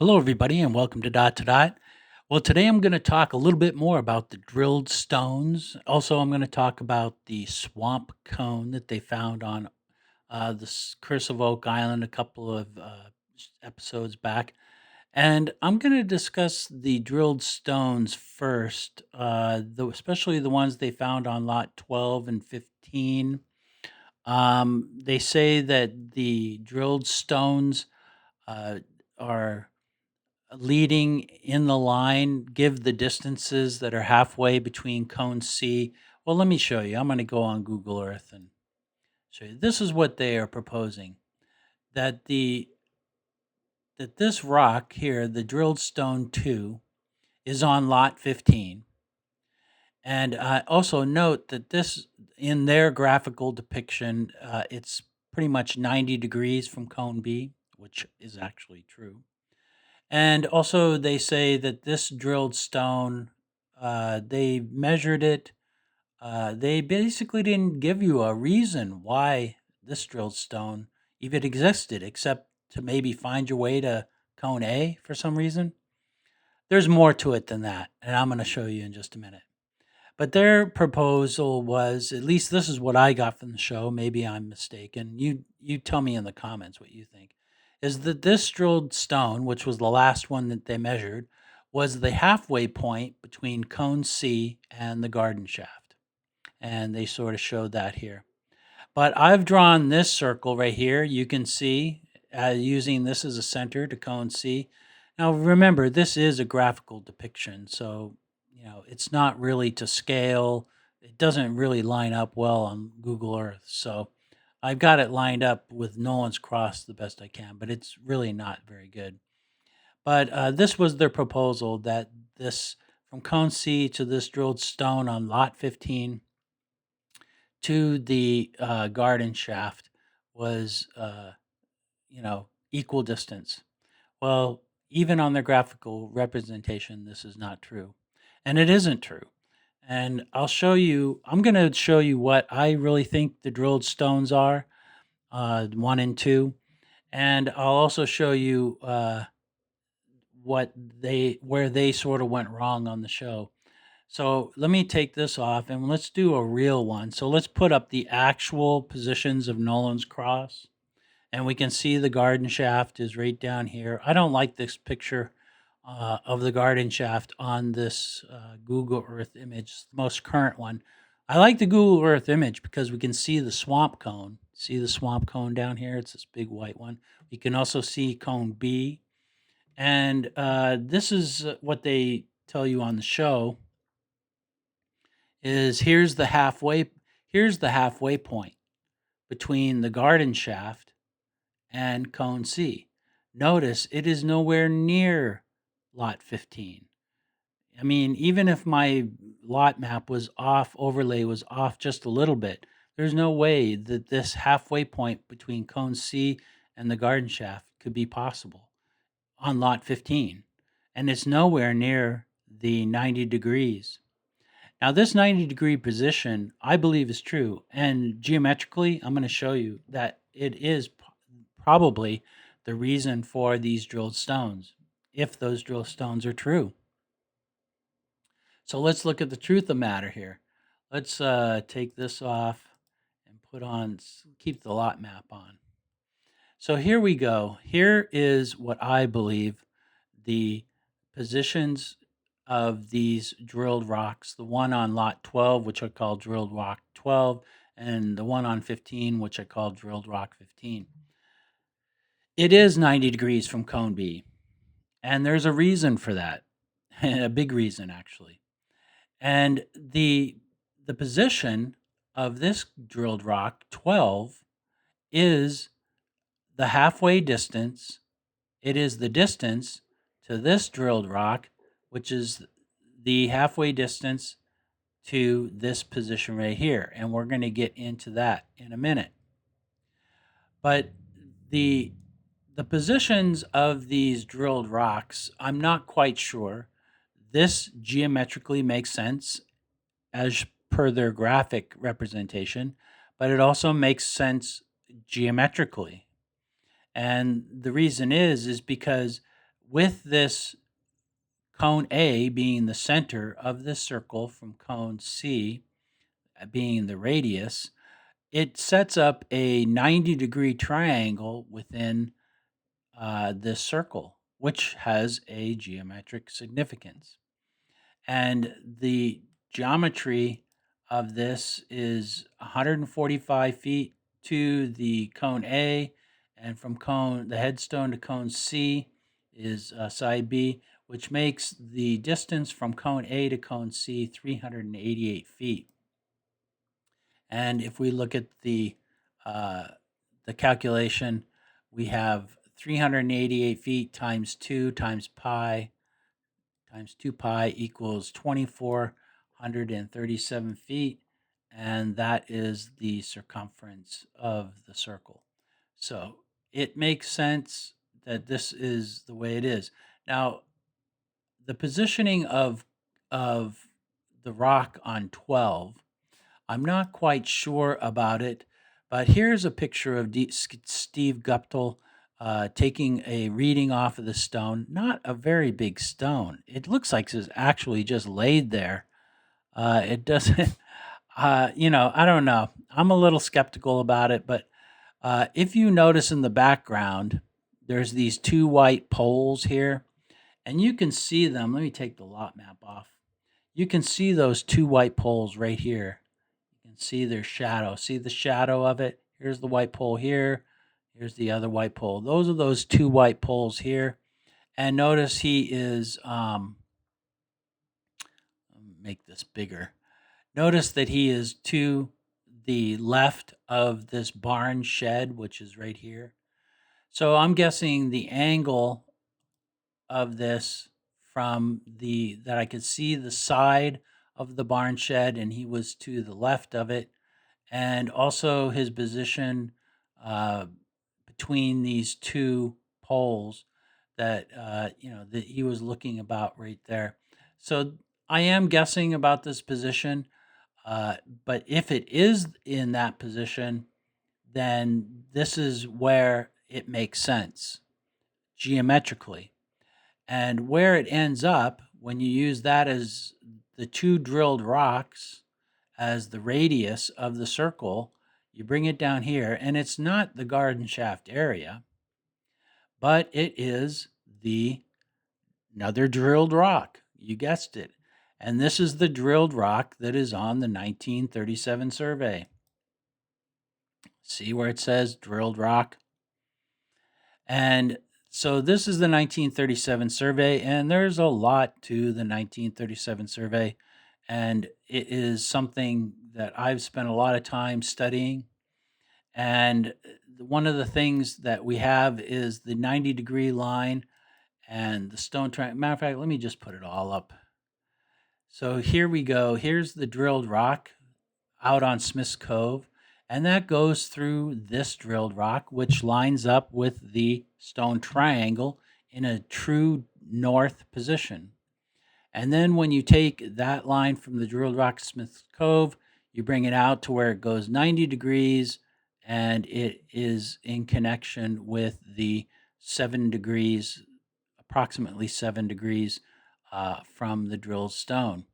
Hello, everybody, and welcome to Dot to Dot. Well, today I'm going to talk a little bit more about the drilled stones. Also, I'm going to talk about the swamp cone that they found on Curse of Oak Island a couple of episodes back. And I'm going to discuss the drilled stones first, especially the ones they found on Lot 12 and 15. They say that the drilled stones uh, are leading in the line, give the distances that are halfway between cone C. Well, let me show you. I'm going to go on Google Earth and show you. This is what they are proposing, that this rock here, the drilled stone 2, is on lot 15. And also note that this, in their graphical depiction, it's pretty much 90 degrees from cone B, which is actually true. And also, they say that this drilled stone, they measured it. They basically didn't give you a reason why this drilled stone even existed, except to maybe find your way to cone A for some reason. There's more to it than that, and I'm going to show you in just a minute. But their proposal was, at least this is what I got from the show. Maybe I'm mistaken. You tell me in the comments what you think. Is that this drilled stone, which was the last one that they measured, was the halfway point between cone C and the garden shaft. And they sort of showed that here. But I've drawn this circle right here. You can see using this as a center to cone C. Now remember, this is a graphical depiction, so it's not really to scale. It doesn't really line up well on Google Earth. So I've got it lined up with Nolan's Cross the best I can, but it's really not very good. But this was their proposal, that this from cone C to this drilled stone on lot 15 to the garden shaft was, equal distance. Well, even on their graphical representation, this is not true. And it isn't true. And I'm going to show you what I really think the drilled stones are, 1 and 2. And I'll also show you where they sort of went wrong on the show. So let me take this off and let's do a real one. So let's put up the actual positions of Nolan's Cross. And we can see the garden shaft is right down here. I don't like this picture of the garden shaft on this Google Earth image, the most current one. I like the Google Earth image because we can see the swamp cone. See the swamp cone down here? It's this big white one. We can also see cone B. And this is what they tell you on the show is here's the halfway point between the garden shaft and cone C. Notice it is nowhere near lot 15. I mean, even if my lot map was off, overlay was off just a little bit, there's no way that this halfway point between cone C and the garden shaft could be possible on lot 15. And it's nowhere near the 90 degrees. Now, this 90-degree position, I believe, is true. And geometrically, I'm going to show you that it is probably the reason for these drilled stones, if those drilled stones are true. So let's look at the truth of the matter here. Let's take this off and keep the lot map on. So here we go. Here is what I believe the positions of these drilled rocks, the one on lot 12, which I call drilled rock 12, and the one on 15, which I call drilled rock 15. It is 90 degrees from cone B, and there's a reason for that, a big reason actually. And the position of this drilled rock 12 is the halfway distance. It is the distance to this drilled rock, which is the halfway distance to this position right here. And we're going to get into that in a minute. But the positions of these drilled rocks, I'm not quite sure. This geometrically makes sense as per their graphic representation, but it also makes sense geometrically. And the reason is because with this cone A being the center of this circle from cone C being the radius, it sets up a 90-degree triangle within this circle, which has a geometric significance. And the geometry of this is 145 feet to the cone A, and from the headstone to cone C is side B, which makes the distance from cone A to cone C 388 feet. And if we look at the calculation, we have 388 feet times 2 times pi times 2 pi equals 2,437 feet, and that is the circumference of the circle. So it makes sense that this is the way it is. Now, the positioning of the rock on 12, I'm not quite sure about it, but here's a picture of Steve Guptill taking a reading off of the stone. Not a very big stone. It looks like it's actually just laid there. It doesn't, I don't know. I'm a little skeptical about it, but if you notice in the background, there's these two white poles here, and you can see them. Let me take the lot map off. You can see those two white poles right here. You can see their shadow. See the shadow of it? Here's the white pole here. Here's the other white pole. Those are those two white poles here. And notice he is, make this bigger. Notice that he is to the left of this barn shed, which is right here. So I'm guessing the angle of this from that I could see the side of the barn shed, and he was to the left of it, and also his position uh, between these two poles that that he was looking about right there. So I am guessing about this position, but if it is in that position, then this is where it makes sense geometrically. And where it ends up, when you use that as the two drilled rocks as the radius of the circle, you bring it down here, and it's not the garden shaft area, but it is another drilled rock. You guessed it. And this is the drilled rock that is on the 1937 survey. See where it says drilled rock? And so this is the 1937 survey, and there's a lot to the 1937 survey. And it is something that I've spent a lot of time studying. And one of the things that we have is the 90-degree line and the stone triangle. Matter of fact, let me just put it all up. So here we go. Here's the drilled rock out on Smith's Cove, and that goes through this drilled rock, which lines up with the stone triangle in a true north position. And then when you take that line from the drilled rock Smith's Cove, you bring it out to where it goes 90 degrees, and it is in connection with the 7 degrees, approximately 7 degrees from the drilled stone.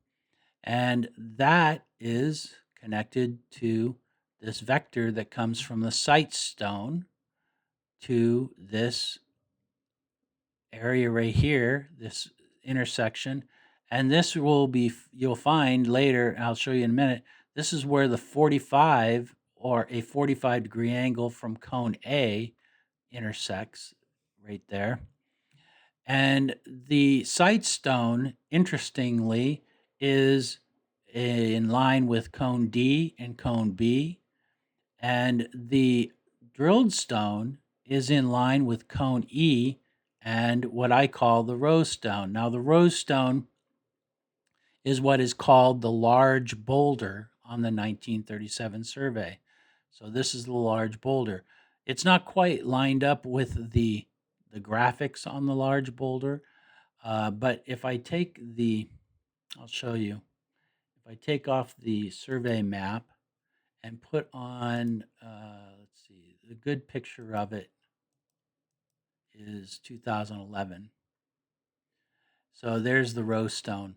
And that is connected to this vector that comes from the site stone to this area right here, this intersection. And this will be, you'll find later, I'll show you in a minute, this is where the 45 or a 45-degree angle from cone A intersects right there. And the site stone, interestingly, is in line with cone D and cone B. And the drilled stone is in line with cone E and what I call the rose stone. Now, the rose stone is what is called the large boulder on the 1937 survey. So this is the large boulder. It's not quite lined up with the graphics on the large boulder, but if I take I'll show you. If I take off the survey map and put on, let's see, the good picture of it is 2011. So there's the rose stone.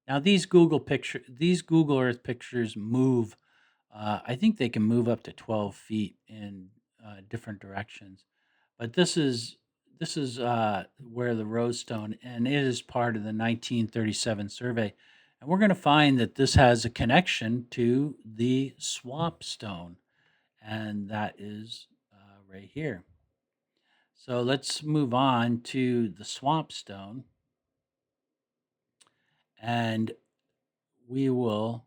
Now these Google Earth pictures move. I think they can move up to 12 feet in different directions. But this is where the rose stone, and it is part of the 1937 survey. And we're going to find that this has a connection to the swamp stone, and that is right here. So let's move on to the swamp stone, and we will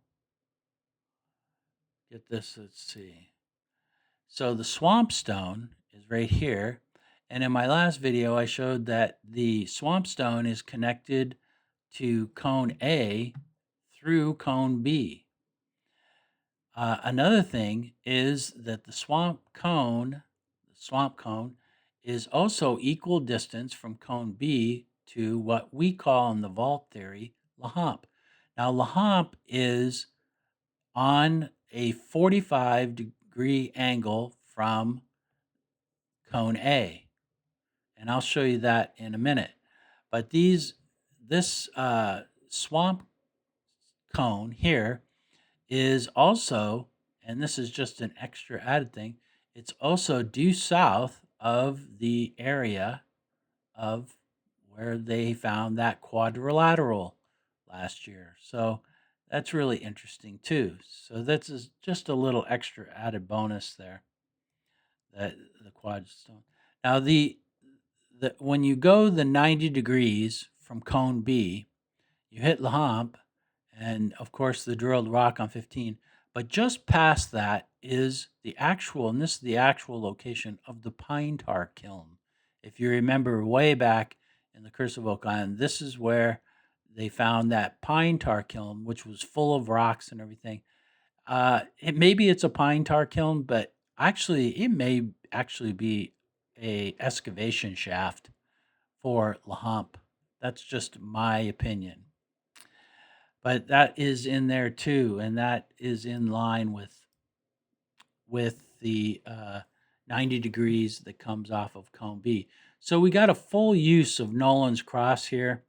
get this. Let's see. So the swamp stone is right here. And in my last video, I showed that the swamp stone is connected to cone A through cone B. Another thing is that the swamp cone is also equal distance from cone B to what we call in the vault theory, L'Hamp. Now, L'Hamp is on a 45-degree angle from cone A, and I'll show you that in a minute. But this swamp cone here is also, and this is just an extra added thing, it's also due south of the area of where they found that quadrilateral last year. So that's really interesting too. So that's just a little extra added bonus there, that the quad stone. Now the when you go the 90 degrees from cone B, you hit L'Hamp, and of course the drilled rock on 15. But just past that is the actual, and this is the actual location of the pine tar kiln. If you remember way back in the Curse of Oak Island, this is where they found that pine tar kiln, which was full of rocks and everything. Maybe it's a pine tar kiln, but actually it may actually be a excavation shaft for L'Hamp. That's just my opinion. But that is in there too, and that is in line with the 90 degrees that comes off of cone B. So we got a full use of Nolan's cross here.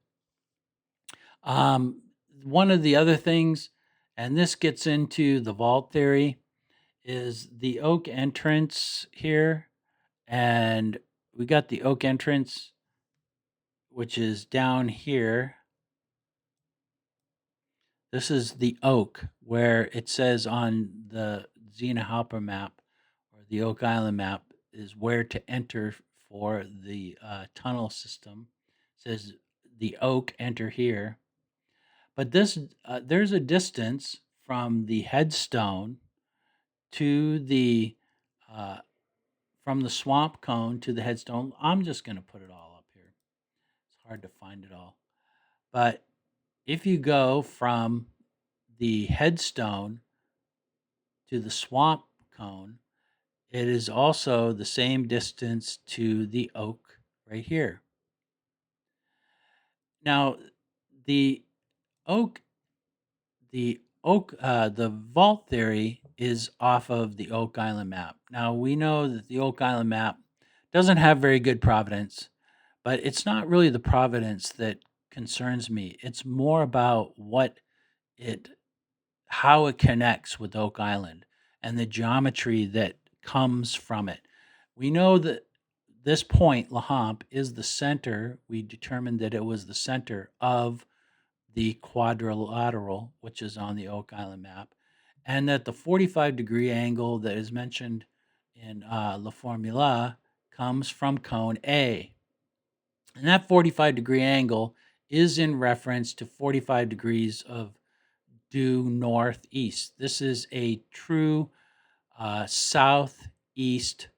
One of the other things, and this gets into the vault theory, is the oak entrance here. And we got the oak entrance, which is down here. This is the oak, where it says on the Zena Halper map or the Oak Island map is where to enter for the tunnel system. It says the oak, enter here. But there's a distance from the headstone to the from the swamp cone to the headstone. I'm just going to put it all up here. It's hard to find it all. But if you go from the headstone to the swamp cone, it is also the same distance to the oak right here. Now, the oak, the vault theory is off of the Oak Island map. Now, we know that the Oak Island map doesn't have very good provenance, but it's not really the provenance that concerns me. It's more about how it connects with Oak Island and the geometry that comes from it. We know that this point, L'Hamp, is the center. We determined that it was the center of the quadrilateral, which is on the Oak Island map, and that the 45-degree angle that is mentioned in La Formula comes from cone A. And that 45-degree angle is in reference to 45 degrees of due northeast. This is a true southeast.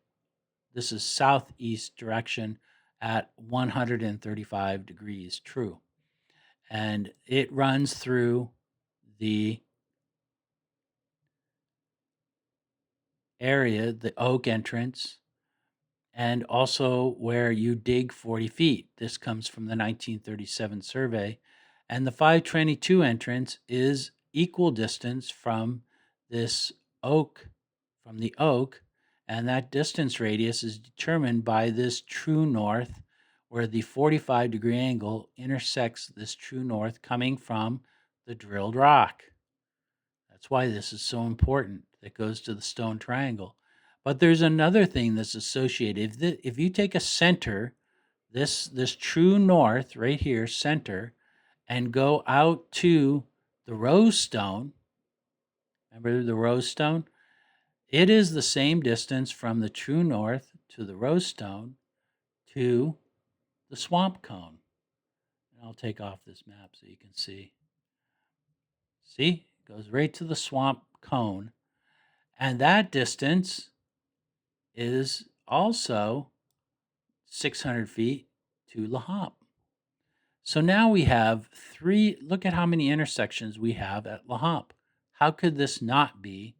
This is southeast direction at 135 degrees true. And it runs through the area, the oak entrance, and also where you dig 40 feet. This comes from the 1937 survey. And the 522 entrance is equal distance from this oak, from the oak, and that distance radius is determined by this true north, where the 45-degree angle intersects this true north coming from the drilled rock. That's why this is so important. It goes to the stone triangle. But there's another thing that's associated. If you take a center, this true north right here, center, and go out to the rose stone, remember the rose stone? It is the same distance from the true north to the rose stone to the swamp cone. And I'll take off this map so you can see. See? It goes right to the swamp cone. And that distance is also 600 feet to Lahomp. So now we have three, look at how many intersections we have at Lahomp. How could this not be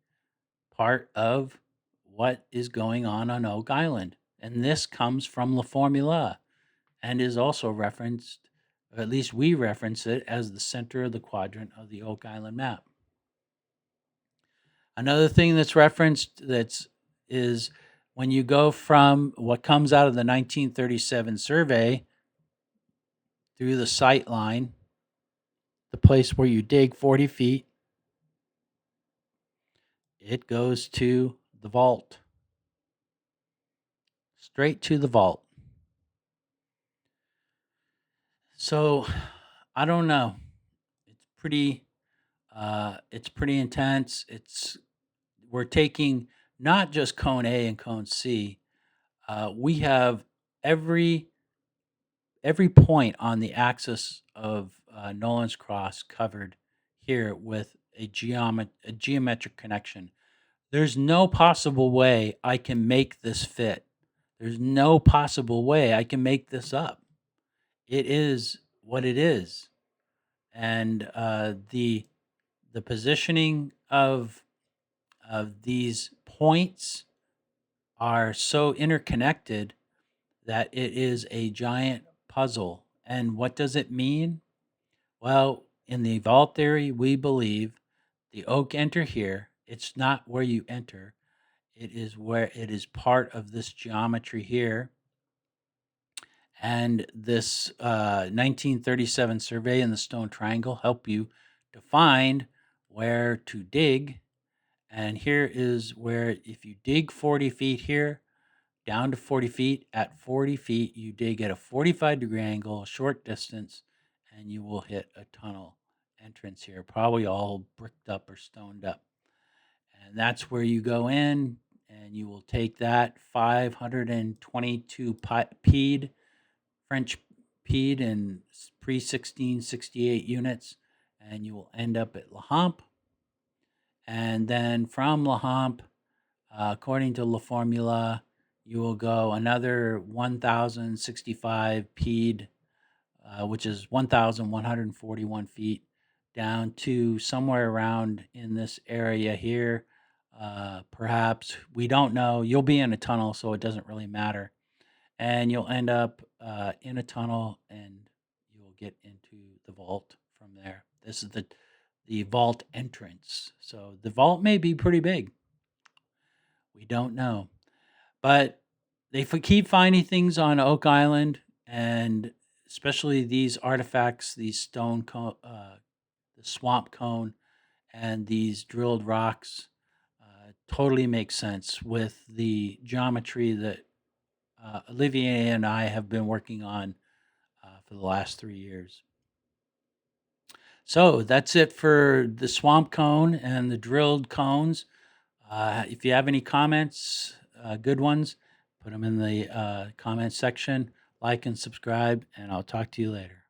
part of what is going on Oak Island? And this comes from La Formula and is also referenced, or at least we reference it as the center of the quadrant of the Oak Island map. Another thing that's referenced is when you go from what comes out of the 1937 survey through the sight line, the place where you dig 40 feet, it goes to the vault. Straight to the vault. So, I don't know. It's pretty intense. We're taking not just cone A and cone C. We have every point on the axis of Nolan's cross covered here with a geometric connection. There's no possible way I can make this fit. There's no possible way I can make this up. It is what it is, and the positioning of these points are so interconnected that it is a giant puzzle. And what does it mean? Well, in the vault theory, we believe the oak enter here. It's not where you enter. It is where it is part of this geometry here. And this 1937 survey in the stone triangle help you to find where to dig. And here is where if you dig 40 feet here, down to 40 feet, at 40 feet, you dig at a 45-degree angle, a short distance, and you will hit a tunnel entrance here, probably all bricked up or stoned up. And that's where you go in, and you will take that 522 peed, French peed in pre-1668 units, and you will end up at Lahomp. And then from Lahomp, according to La Formula, you will go another 1,065 peed, which is 1,141 feet, down to somewhere around in this area here. Perhaps, we don't know. You'll be in a tunnel, so it doesn't really matter. And you'll end up in a tunnel, and you'll get into the vault from there. This is the vault entrance. So the vault may be pretty big. We don't know. But they keep finding things on Oak Island, and especially these artifacts, these stone cone, the swamp cone, and these drilled rocks totally make sense with the geometry that Olivier and I have been working on for the last 3 years. So that's it for the swamp cone and the drilled cones. If you have any comments, good ones, put them in the comment section. Like and subscribe, and I'll talk to you later.